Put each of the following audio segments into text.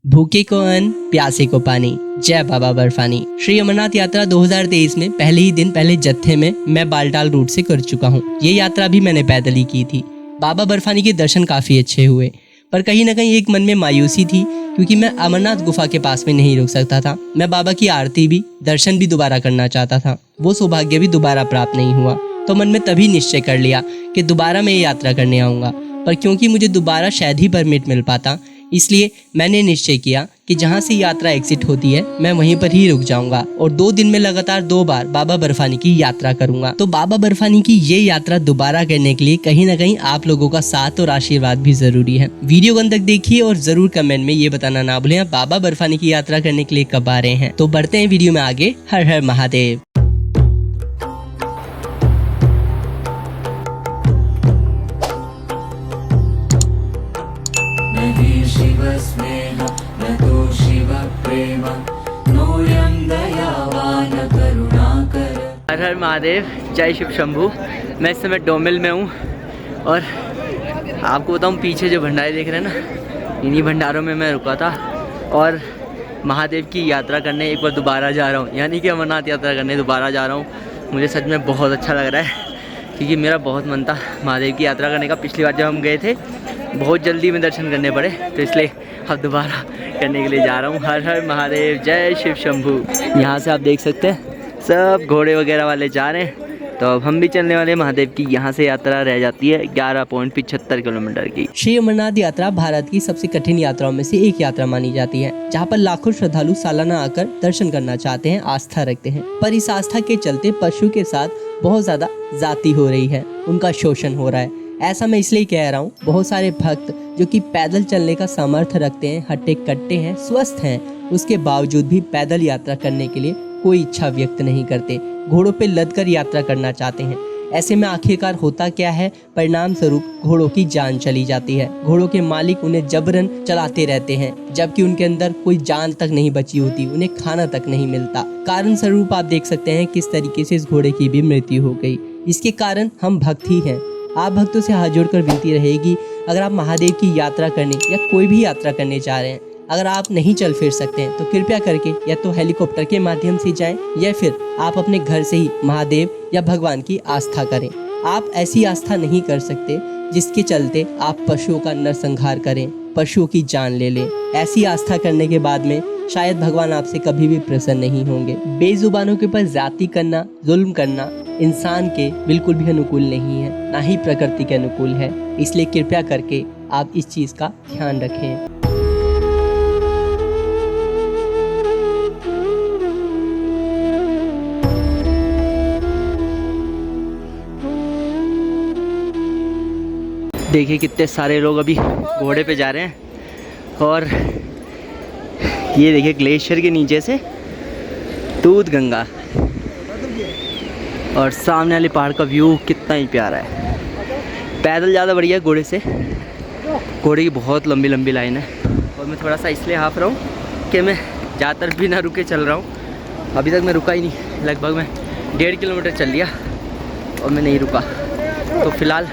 भूखे को अन्न, प्यासे को पानी। जय बाबा बर्फानी। श्री अमरनाथ यात्रा 2023 में पहले ही दिन पहले जत्थे में मैं बालटाल रूट से कर चुका हूँ। ये यात्रा भी मैंने पैदल ही की थी। बाबा बर्फानी के दर्शन काफी अच्छे हुए, पर कहीं ना कहीं एक मन में मायूसी थी, क्योंकि मैं अमरनाथ गुफा के पास में नहीं रुक सकता था। मैं बाबा की आरती भी, दर्शन भी दोबारा करना चाहता था। वो सौभाग्य भी दोबारा प्राप्त नहीं हुआ, तो मन में तभी निश्चय कर लिया कि दोबारा मैं ये यात्रा करने आऊँगा। पर क्योंकि मुझे दोबारा शायद ही परमिट मिल पाता, इसलिए मैंने निश्चय किया कि जहाँ से यात्रा एग्जिट होती है मैं वहीं पर ही रुक जाऊंगा और 2 दिन में लगातार 2 बार बाबा बर्फानी की यात्रा करूंगा। तो बाबा बर्फानी की ये यात्रा दोबारा करने के लिए कहीं ना कहीं आप लोगों का साथ और आशीर्वाद भी जरूरी है। वीडियो को अंत तक देखिए और जरूर कमेंट में ये बताना ना भूलें आप बाबा बर्फानी की यात्रा करने के लिए कब आ रहे हैं। तो बढ़ते हैं वीडियो में आगे। हर हर महादेव। हर हर महादेव, जय शिव शंभू। मैं इस समय डोमिल में हूँ और आपको बताऊँ, पीछे जो भंडारे देख रहे हैं ना, इन्हीं भंडारों में मैं रुका था और महादेव की यात्रा करने एक बार दोबारा जा रहा हूँ, यानी कि अमरनाथ यात्रा करने दोबारा जा रहा हूँ। मुझे सच में बहुत अच्छा लग रहा है, क्योंकि मेरा बहुत मन था महादेव की यात्रा करने का। पिछली बार जब हम गए थे बहुत जल्दी में दर्शन करने पड़े, तो इसलिए अब दोबारा करने के लिए जा रहा हूँ। हर हर महादेव, जय शिव शंभू। यहाँ से आप देख सकते हैं सब घोड़े वगैरह वाले जा रहे हैं, तो अब हम भी चलने वाले। महादेव की यहाँ से यात्रा रह जाती है 11.75 किलोमीटर की। श्री अमरनाथ यात्रा भारत की सबसे कठिन यात्राओं में से एक यात्रा मानी जाती है, जहाँ पर लाखों श्रद्धालु सालाना आकर दर्शन करना चाहते हैं, आस्था रखते हैं। पर इस आस्था के चलते पशु के साथ बहुत ज्यादा जाति हो रही है, उनका शोषण हो रहा है। ऐसा मैं इसलिए कह रहा हूँ, बहुत सारे भक्त जो कि पैदल चलने का सामर्थ्य रखते हैं, हट्टे कट्टे हैं, स्वस्थ हैं, उसके बावजूद भी पैदल यात्रा करने के लिए कोई इच्छा व्यक्त नहीं करते, घोड़ों पे लदकर यात्रा करना चाहते हैं। ऐसे में आखिरकार होता क्या है? परिणाम स्वरूप घोड़ों की जान चली जाती है। घोड़ों के मालिक उन्हें जबरन चलाते रहते हैं, जबकि उनके अंदर कोई जान तक नहीं बची होती, उन्हें खाना तक नहीं मिलता। कारण स्वरूप आप देख सकते हैं किस तरीके से इस घोड़े की भी मृत्यु हो गई। इसके कारण हम भक्त ही हैं। आप भक्तों से हाथ जोड़कर विनती रहेगी, अगर आप महादेव की यात्रा करने या कोई भी यात्रा करने जा रहे हैं, अगर आप नहीं चल फिर सकते हैं तो कृपया करके या तो हेलीकॉप्टर के माध्यम से जाएं, या फिर आप अपने घर से ही महादेव या भगवान की आस्था करें। आप ऐसी आस्था नहीं कर सकते जिसके चलते आप पशुओं का नरसंहार करें, पशुओं की जान ले लें। ऐसी आस्था करने के बाद में शायद भगवान आपसे कभी भी प्रसन्न नहीं होंगे। बेजुबानों के ऊपर जाति करना, जुल्म करना इंसान के बिल्कुल भी अनुकूल नहीं है, ना ही प्रकृति के अनुकूल है। इसलिए कृपया करके आप इस चीज का ध्यान रखें। देखिए कितने सारे लोग अभी घोड़े पे जा रहे हैं, और ये देखिए ग्लेशियर के नीचे से दूध गंगा और सामने वाले पहाड़ का व्यू कितना ही प्यारा है। पैदल ज़्यादा बढ़िया है घोड़े से। घोड़े की बहुत लंबी लंबी लाइन है, और मैं थोड़ा सा इसलिए हाफ रहा हूँ कि मैं ज़्यादातर बिना रुके चल रहा हूँ। अभी तक मैं रुका ही नहीं, लगभग मैं 1.5 किलोमीटर चल लिया और मैं नहीं रुका। तो फिलहाल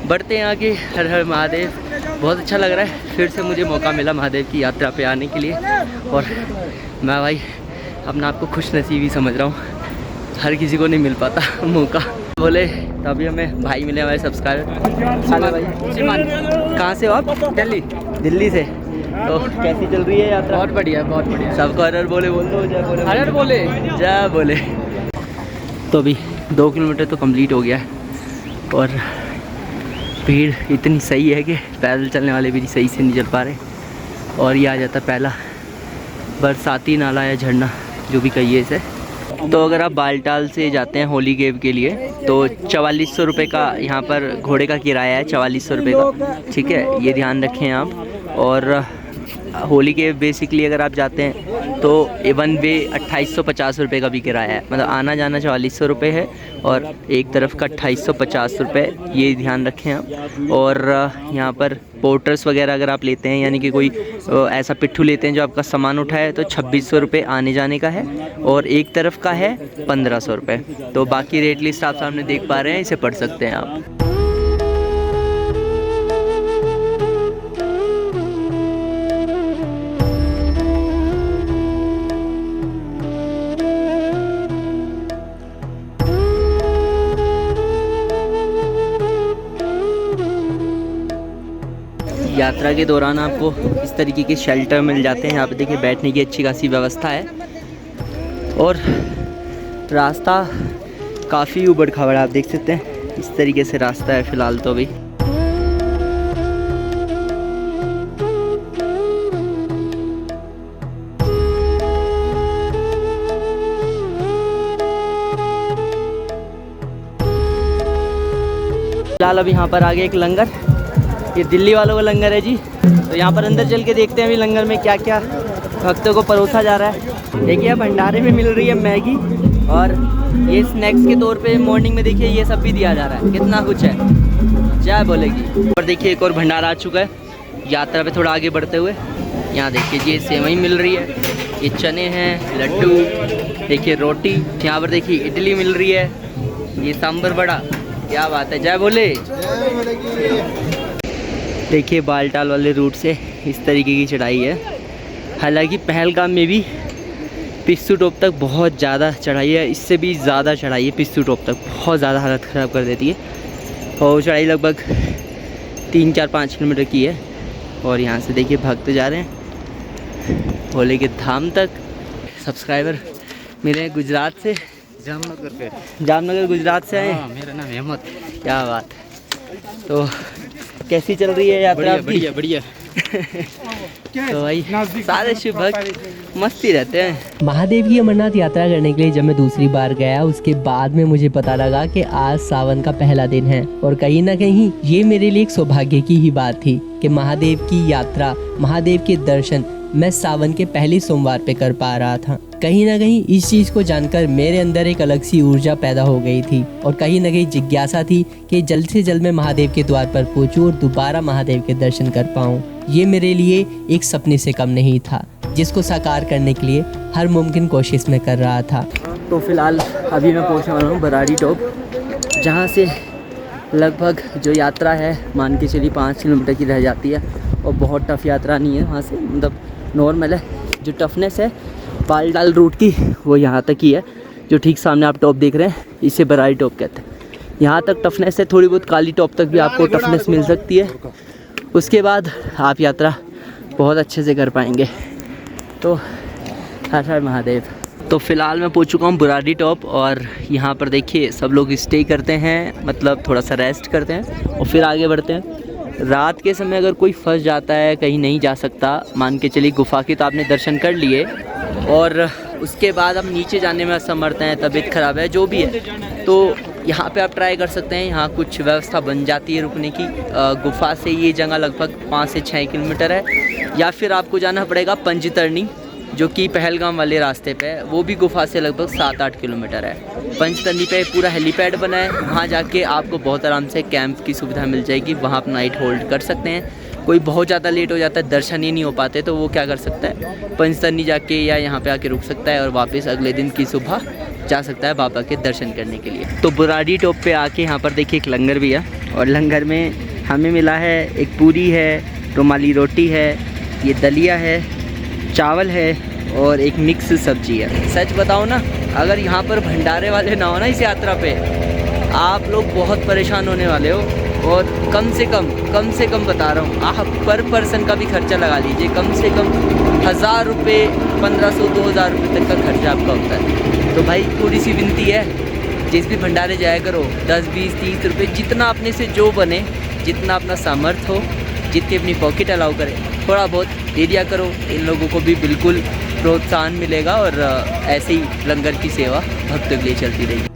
बढ़ते हैं आगे। हर हर महादेव। बहुत अच्छा लग रहा है, फिर से मुझे मौका मिला महादेव की यात्रा पे आने के लिए, और मैं भाई अपने आप को खुश नसीब ही समझ रहा हूँ। हर किसी को नहीं मिल पाता मौका। बोले तभी हमें भाई मिले, हमारे सब्सक्राइबर। हेलो भाई, कहाँ से हो आप? दिल्ली से। तो कैसी चल रही है यात्रा? बहुत बढ़िया, बहुत बढ़िया। सबको हर हर बोले बोल दो, जय बोले, हर हर बोले, जय बोले। तो अभी 2 किलोमीटर तो कंप्लीट हो गया है, और भीड़ इतनी सही है कि पैदल चलने वाले भी सही से नहीं चल पा रहे। और ये आ जाता पहला बरसाती नाला या झरना, जो भी कहिए इसे। तो अगर आप बालटाल से जाते हैं होली केव के लिए, तो 4400 रुपये का यहाँ पर घोड़े का किराया है, 4400 रुपये का। ठीक है, ये ध्यान रखें आप। और होली केव बेसिकली अगर आप जाते हैं तो वन वे 2850 रुपये का भी किराया है, मतलब आना जाना 4400 रुपये है और एक तरफ का 2850 रुपये, ये ध्यान रखें आप। और यहाँ पर पोर्टर्स वगैरह अगर आप लेते हैं, यानी कि कोई ऐसा पिट्ठू लेते हैं जो आपका सामान उठाए, तो 2600 रुपये आने जाने का है, और एक तरफ का है 1500 रुपये। तो बाकी रेट लिस्ट आप सामने देख पा रहे हैं, इसे पढ़ सकते हैं आप। यात्रा के दौरान आपको इस तरीके के शेल्टर मिल जाते हैं। यहाँ पे देखिए बैठने की अच्छी खासी व्यवस्था है और रास्ता काफ़ी ऊबड़ खाबड़ आप देख सकते हैं। इस तरीके से रास्ता है फ़िलहाल तो अभी। फिलहाल अब यहाँ पर आगे एक लंगर, ये दिल्ली वालों का लंगर है जी। तो यहाँ पर अंदर चल के देखते हैं अभी लंगर में क्या क्या भक्तों को परोसा जा रहा है। देखिए भंडारे में मिल रही है मैगी और ये स्नैक्स के तौर पे मॉर्निंग में देखिए ये सब भी दिया जा रहा है। कितना कुछ है, जय बोलेगी। और देखिए एक और भंडारा आ चुका है यात्रा पे थोड़ा आगे बढ़ते हुए। यहाँ देखिए ये सेवई मिल रही है, ये चने हैं, लड्डू, देखिए रोटी, यहाँ पर देखिए इडली मिल रही है, ये सांभर बड़ा, क्या बात है, जय बोले। देखिए बालटाल वाले रूट से इस तरीके की चढ़ाई है। हालांकि पहलगाम में भी पिस्सू टॉप तक बहुत ज़्यादा चढ़ाई है, इससे भी ज़्यादा चढ़ाई है। पिस्सू टॉप तक बहुत ज़्यादा हालत ख़राब कर देती है और चढ़ाई लगभग 3-4-5 किलोमीटर की है। और यहाँ से देखिए भक्त जा रहे हैं भोले के धाम तक। सब्सक्राइबर मिले हैं गुजरात से, जामनगर गुजरात से आए। मेरा नाम हेमंत। क्या बात है। तो कैसी चल रही है यात्रा आपकी? बढ़िया बढ़िया। तो भाई सारे शिव भक्त मस्ती रहते हैं। महादेव की अमरनाथ यात्रा करने के लिए जब मैं दूसरी बार गया उसके बाद में मुझे पता लगा कि आज सावन का पहला दिन है और कहीं ना कहीं ये मेरे लिए एक सौभाग्य की ही बात थी कि महादेव की यात्रा, महादेव के दर्शन मैं सावन के पहले सोमवार पे कर पा रहा था। कहीं ना कहीं इस चीज को जानकर मेरे अंदर एक अलग सी ऊर्जा पैदा हो गई थी और कहीं ना कहीं जिज्ञासा थी कि जल्द से जल्द मैं महादेव के द्वार पर पहुंचूं और दोबारा महादेव के दर्शन कर पाऊं। ये मेरे लिए एक सपने से कम नहीं था जिसको साकार करने के लिए हर मुमकिन कोशिश में कर रहा था। तो फिलहाल अभी मैं पहुंचने वाला हूँ बराड़ी टॉप, जहाँ से लगभग जो यात्रा है मान के चलिए 5 किलोमीटर की रह जाती है और बहुत टफ यात्रा नहीं है वहाँ से, मतलब नॉर्मल है। जो टफनेस है बालटाल रूट की वो यहाँ तक ही है। जो ठीक सामने आप टॉप देख रहे हैं इसे बराड़ी टॉप कहते हैं। यहाँ तक टफनेस है, थोड़ी बहुत काली टॉप तक भी आपको टफनेस मिल सकती है। उसके बाद आप यात्रा बहुत अच्छे से कर पाएंगे। तो हर हर महादेव। तो फ़िलहाल मैं पहुँच चुका हूँ बुराड़ी टॉप और यहाँ पर देखिए सब लोग स्टे करते हैं, मतलब थोड़ा सा रेस्ट करते हैं और फिर आगे बढ़ते हैं। रात के समय अगर कोई फंस जाता है, कहीं नहीं जा सकता, मान के चलिए गुफा के तो आपने दर्शन कर लिए और उसके बाद अब नीचे जाने में असमर्थ हैं, तबीयत ख़राब है, जो भी है, तो यहाँ पे आप ट्राई कर सकते हैं। यहाँ कुछ व्यवस्था बन जाती है रुकने की। गुफा से ये जगह लगभग 5 से 6 किलोमीटर है, या फिर आपको जाना पड़ेगा पंचतरणी जो कि पहलगाम वाले रास्ते पे है, वो भी गुफा से लगभग 7-8 किलोमीटर है। पंचतरणी पे पूरा हेलीपैड बना है, वहाँ जाके आपको बहुत आराम से कैंप की सुविधा मिल जाएगी, वहाँ आप नाइट होल्ड कर सकते हैं। कोई बहुत ज़्यादा लेट हो जाता है, दर्शन ही नहीं हो पाते, तो वो क्या कर सकता है, पंचतरणी जाके या यहाँ पे आके रुक सकता है और वापस अगले दिन की सुबह जा सकता है बाबा के दर्शन करने के लिए। तो बुराड़ी टॉप पे आके यहाँ पर देखिए एक लंगर भी है और लंगर में हमें मिला है एक पूरी है, रुमाली रोटी है, ये दलिया है, चावल है और एक मिक्स सब्जी है। सच बताओ ना, अगर यहाँ पर भंडारे वाले ना हो ना इस यात्रा पे, आप लोग बहुत परेशान होने वाले हो। और कम से कम बता रहा हूँ, आप पर पर्सन का भी खर्चा लगा लीजिए, कम से कम 1000 रुपये, 1500-2000 रुपये तक का खर्चा आपका होता है। तो भाई थोड़ी सी विनती है, जिस भी भंडारे जाया करो 10, 20, 30 रुपये, जितना अपने से जो बने, जितना अपना सामर्थ्य हो, जितनी अपनी पॉकेट अलाउ करे, थोड़ा बहुत दे दिया करो। इन लोगों को भी बिल्कुल प्रोत्साहन मिलेगा और ऐसे ही लंगर की सेवा भक्तों के लिए चलती रहेगी।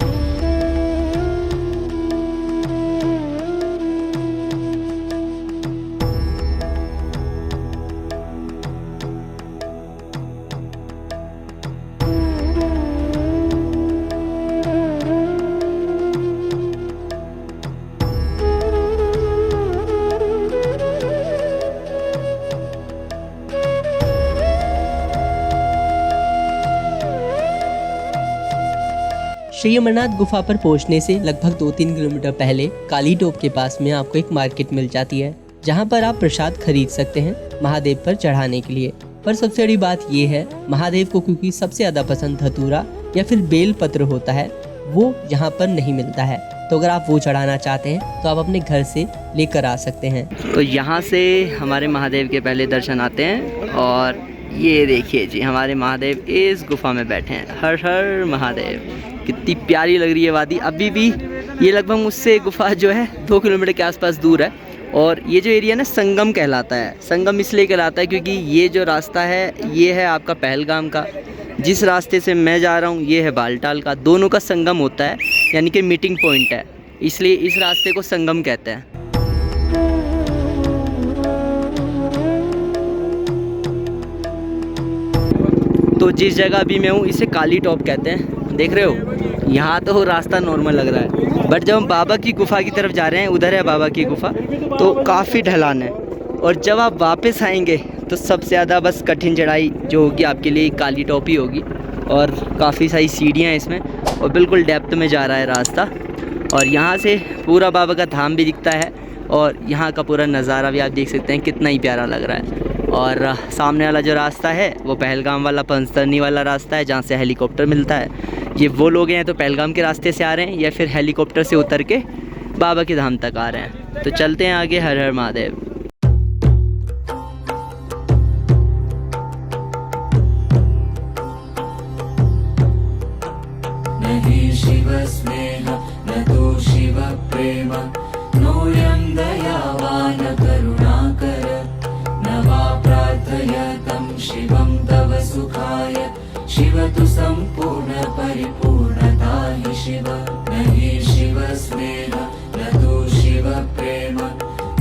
श्री अमरनाथ गुफा पर पहुंचने से लगभग 2-3 किलोमीटर पहले काली टॉप के पास में आपको एक मार्केट मिल जाती है, जहां पर आप प्रसाद खरीद सकते हैं महादेव पर चढ़ाने के लिए। पर सबसे बड़ी बात यह है, महादेव को क्योंकि सबसे ज्यादा पसंद धतूरा या फिर बेल पत्र होता है, वो यहाँ पर नहीं मिलता है। तो अगर आप वो चढ़ाना चाहते हैं तो आप अपने घर से लेकर आ सकते हैं। तो यहाँ से हमारे महादेव के पहले दर्शन आते हैं और ये देखिए जी हमारे महादेव इस गुफा में बैठे हैं। हर हर महादेव। कितनी प्यारी लग रही है वादी। अभी भी ये लगभग मुझसे गुफा जो है 2 किलोमीटर के आसपास दूर है। और ये जो एरिया ना संगम कहलाता है। संगम इसलिए कहलाता है क्योंकि ये जो रास्ता है ये है आपका पहलगाम का, जिस रास्ते से मैं जा रहा हूँ ये है बालटाल का। दोनों का संगम होता है, यानी कि मीटिंग पॉइंट है, इसलिए इस रास्ते को संगम कहते हैं। तो जिस जगह अभी मैं हूँ इसे काली टॉप कहते हैं, देख रहे हो। यहाँ तो रास्ता नॉर्मल लग रहा है, बट जब हम बाबा की गुफा की तरफ जा रहे हैं, उधर है बाबा की गुफा, तो काफ़ी ढलान है। और जब आप वापस आएंगे तो सबसे ज़्यादा बस कठिन चढ़ाई जो होगी आपके लिए काली टॉप ही होगी। और काफ़ी सारी सीढ़ियाँ हैं इसमें और बिल्कुल डेप्थ में जा रहा है रास्ता। और यहाँ से पूरा बाबा का धाम भी दिखता है और यहाँ का पूरा नज़ारा भी आप देख सकते हैं, कितना ही प्यारा लग रहा है। और सामने वाला जो रास्ता है वो पहलगाम वाला पंचतरनी वाला रास्ता है, जहाँ से हेलीकॉप्टर मिलता है। ये वो लोग हैं तो पहलगाम के रास्ते से आ रहे हैं या फिर हेलीकॉप्टर से उतर के बाबा के धाम तक आ रहे हैं। तो चलते हैं आगे। हर हर महादेव। शिव स्नेह न तो शिव प्रेम नोऽयं दयावान करुणाकर न वा प्रार्थयतं शिवं तव सुखाय शिव तु सम्पूर्ण परिपूर्णता हि शिव। न हि शिव स्नेह न तो शिव प्रेम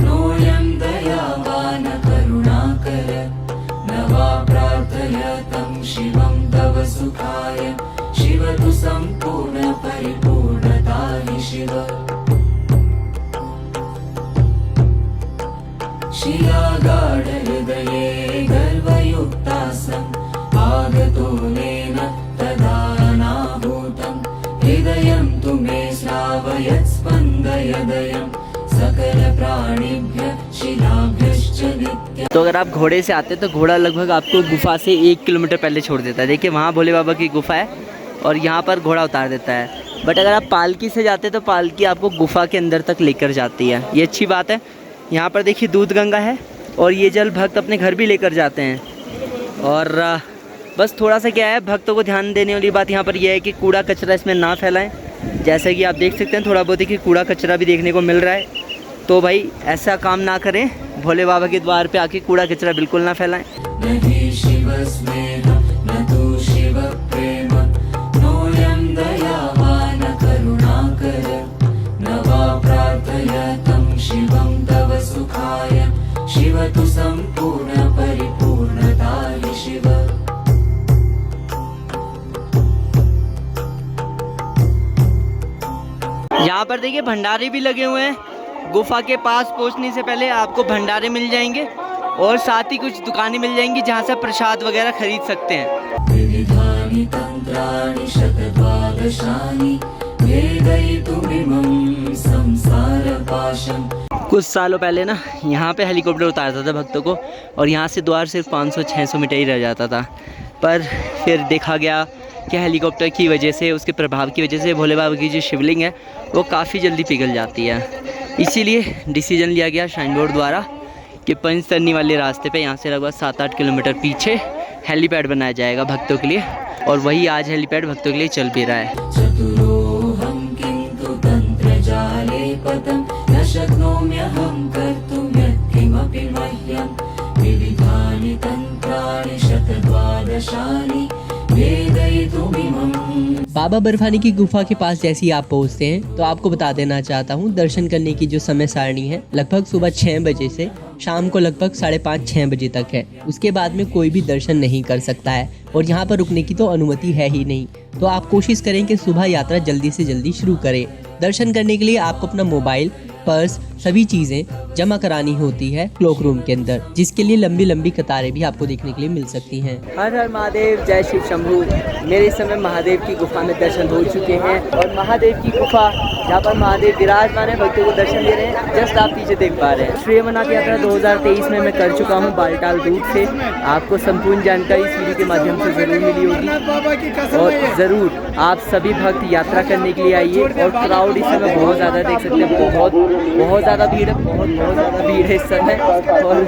नोऽयं दयावान करुणाकर न वा प्रार्थयतं शिवं तव सुखाय शिव तु सम्पूर्ण परिपूर्णता हि शिव। शिलागाढ हृदये गर्वयुक्तासम् आगतोनेन तदानाभूतं हृदयं तु मे श्रावयत् स्पन्दयदयं सकल प्राणिभ्य शिलाभ्यश्च नित्यम्। तो अगर आप घोड़े से आते तो घोड़ा लगभग आपको गुफा से 1 किलोमीटर पहले छोड़ देता है। देखिए वहाँ भोले बाबा की गुफा है और यहाँ पर घोड़ा उतार देता है। बट अगर आप पालकी से जाते तो पालकी आपको गुफा के अंदर तक लेकर जाती है, ये अच्छी बात है। यहाँ पर देखिए दूध गंगा है और ये जल भक्त अपने घर भी लेकर जाते हैं। और बस थोड़ा सा क्या है, भक्तों को ध्यान देने वाली बात यहाँ पर यह है कि कूड़ा कचरा इसमें ना फैलाएं। जैसे कि आप देख सकते हैं थोड़ा बहुत ही कि कूड़ा कचरा भी देखने को मिल रहा है। तो भाई ऐसा काम ना करें, भोले बाबा के द्वार पे आके कूड़ा कचरा बिल्कुल ना फैलाएं। नहीं शिव स्नेह न तो शिव प्रेम नोऽयं दयावान करुणाकर न वा प्रार्थयतं शिवं तव सुखाय शिव तु सम्पूर्ण परिपूर्णता हि शिव। यहाँ पर देखिए भंडारे भी लगे हुए हैं। गुफा के पास पहुँचने से पहले आपको भंडारे मिल जाएंगे और साथ ही कुछ दुकानें मिल जाएंगी जहाँ से प्रसाद वगैरह खरीद सकते हैं। विविधानि तन्त्राणि शतद्वादशानि भेदयितुमिमं संसारपाशम्। कुछ सालों पहले ना यहाँ पे हेलीकॉप्टर उतारता था भक्तों को और यहाँ से द्वार सिर्फ 500-600 मीटर ही रह जाता था। पर फिर देखा गया कि हेलीकॉप्टर की वजह से, उसके प्रभाव की वजह से भोले बाबा की जो शिवलिंग है वो काफ़ी जल्दी पिघल जाती है। इसीलिए डिसीजन लिया गया श्राइन बोर्ड द्वारा कि पंचतरनी वाले रास्ते पे यहाँ से लगभग 7-8 किलोमीटर पीछे हेलीपैड बनाया जाएगा भक्तों के लिए। और वही आज हेलीपैड भक्तों के लिए चल भी रहा है। चतुरोऽहं किन्तु तन्त्रजाले पदं न शक्नोम्यहं कर्तुं यत्किमपि मह्यं विविधानि तन्त्राणि शतद्वादशानि भेदयितुमिमं। बाबा बर्फानी की गुफा के पास जैसे ही आप पहुंचते हैं तो आपको बता देना चाहता हूं, दर्शन करने की जो समय सारणी है लगभग सुबह 6 बजे से शाम को लगभग 5:30-6 बजे तक है। उसके बाद में कोई भी दर्शन नहीं कर सकता है और यहाँ पर रुकने की तो अनुमति है ही नहीं। तो आप कोशिश करें कि सुबह यात्रा जल्दी से जल्दी शुरू करें। दर्शन करने के लिए आपको अपना मोबाइल, पर्स, सभी चीजें जमा करानी होती है क्लॉक रूम के अंदर, जिसके लिए लंबी लंबी कतारें भी आपको देखने के लिए मिल सकती हैं। हर हर महादेव, जय शिव शंभू। मेरे इस समय महादेव की गुफा में दर्शन हो चुके हैं और महादेव की गुफा जहाँ पर महादेव विराजमान है, भक्तों को दर्शन दे रहे हैं, जस्ट आप पीछे देख पा रहे हैं। श्री अमरनाथ यात्रा 2023 में मैं कर चुका हूँ बालटाल रूट से। आपको संपूर्ण जानकारी इस वीडियो के माध्यम से ज़रूर मिली होगी और ज़रूर आप सभी भक्त यात्रा करने के लिए आइए। और क्राउड इस समय बहुत ज़्यादा देख सकते हैं, बहुत ज़्यादा भीड़ है, बहुत ज़्यादा भीड़ है इस समय। और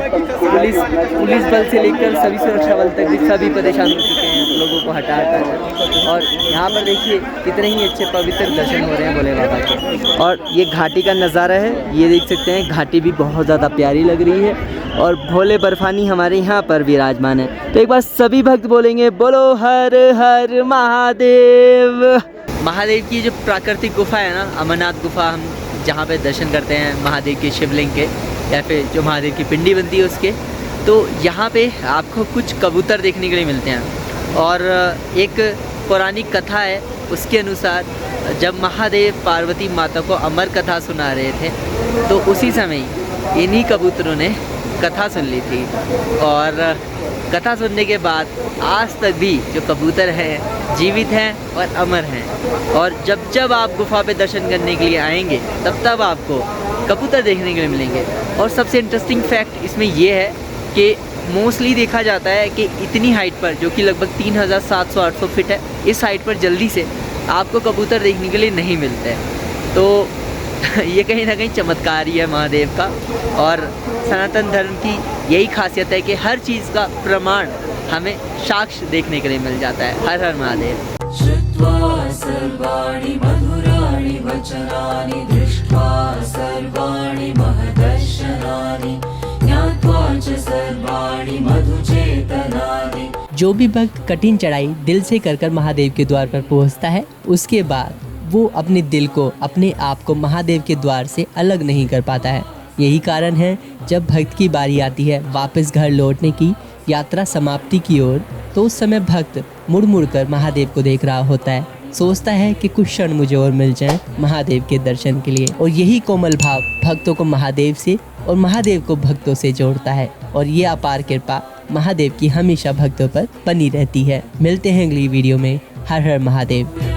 पुलिस बल से लेकर सभी सुरक्षा बल तक भी सभी परेशान हो चुके हैं लोगों को हटा कर। और यहाँ पर देखिए कितने ही अच्छे पवित्र दर्शन हो रहे हैं भोले बाबा के। और ये घाटी का नज़ारा है, ये देख सकते हैं, घाटी भी बहुत ज़्यादा प्यारी लग रही है और भोले बर्फानी हमारे यहाँ पर विराजमान है। तो एक बार सभी भक्त बोलेंगे बोलो हर हर महादेव। महादेव की जो प्राकृतिक गुफा है ना, अमरनाथ गुफा, हम जहाँ पे दर्शन करते हैं महादेव के शिवलिंग के या फिर जो महादेव की पिंडी बनती है उसके, तो यहाँ पे आपको कुछ कबूतर देखने के लिए मिलते हैं। और एक पौराणिक कथा है, उसके अनुसार जब महादेव पार्वती माता को अमर कथा सुना रहे थे तो उसी समय इन्हीं कबूतरों ने कथा सुन ली थी। और कथा सुनने के बाद आज तक भी जो कबूतर हैं जीवित हैं और अमर हैं। और जब जब आप गुफा पे दर्शन करने के लिए आएंगे तब आपको कबूतर देखने के लिए मिलेंगे। और सबसे इंटरेस्टिंग फैक्ट इसमें ये है कि मोस्टली देखा जाता है कि इतनी हाइट पर, जो कि लगभग 3700-800 फीट है, इस हाइट पर जल्दी से आपको कबूतर देखने के लिए नहीं मिलते हैं। तो ये कहीं ना कहीं चमत्कार ही है महादेव का। और सनातन धर्म की यही खासियत है कि हर चीज़ का प्रमाण हमें साक्ष्य देखने के लिए मिल जाता है। हर हर महादेव। श्रुत्वा सर्वाणि मधुराणि वचनानि दृष्ट्वा सर्वाणि महदर्शनानि ज्ञात्वा च सर्वाणि मधुचेतनानि। जो भी भक्त कठिन चढ़ाई दिल से कर महादेव के द्वार पर पहुंचता है, उसके बाद वो अपने दिल को, अपने आप को महादेव के द्वार से अलग नहीं कर पाता है। यही कारण है जब भक्त की बारी आती है वापस घर लौटने की, यात्रा समाप्ति की ओर, तो उस समय भक्त मुड़ मुड़ कर महादेव को देख रहा होता है, सोचता है कि कुछ क्षण मुझे और मिल जाएं महादेव के दर्शन के लिए। और यही कोमल भाव भक्तों को महादेव से और महादेव को भक्तों से जोड़ता है। और ये अपार कृपा महादेव की हमेशा भक्तों पर बनी रहती है। मिलते हैं अगली वीडियो में। हर हर महादेव।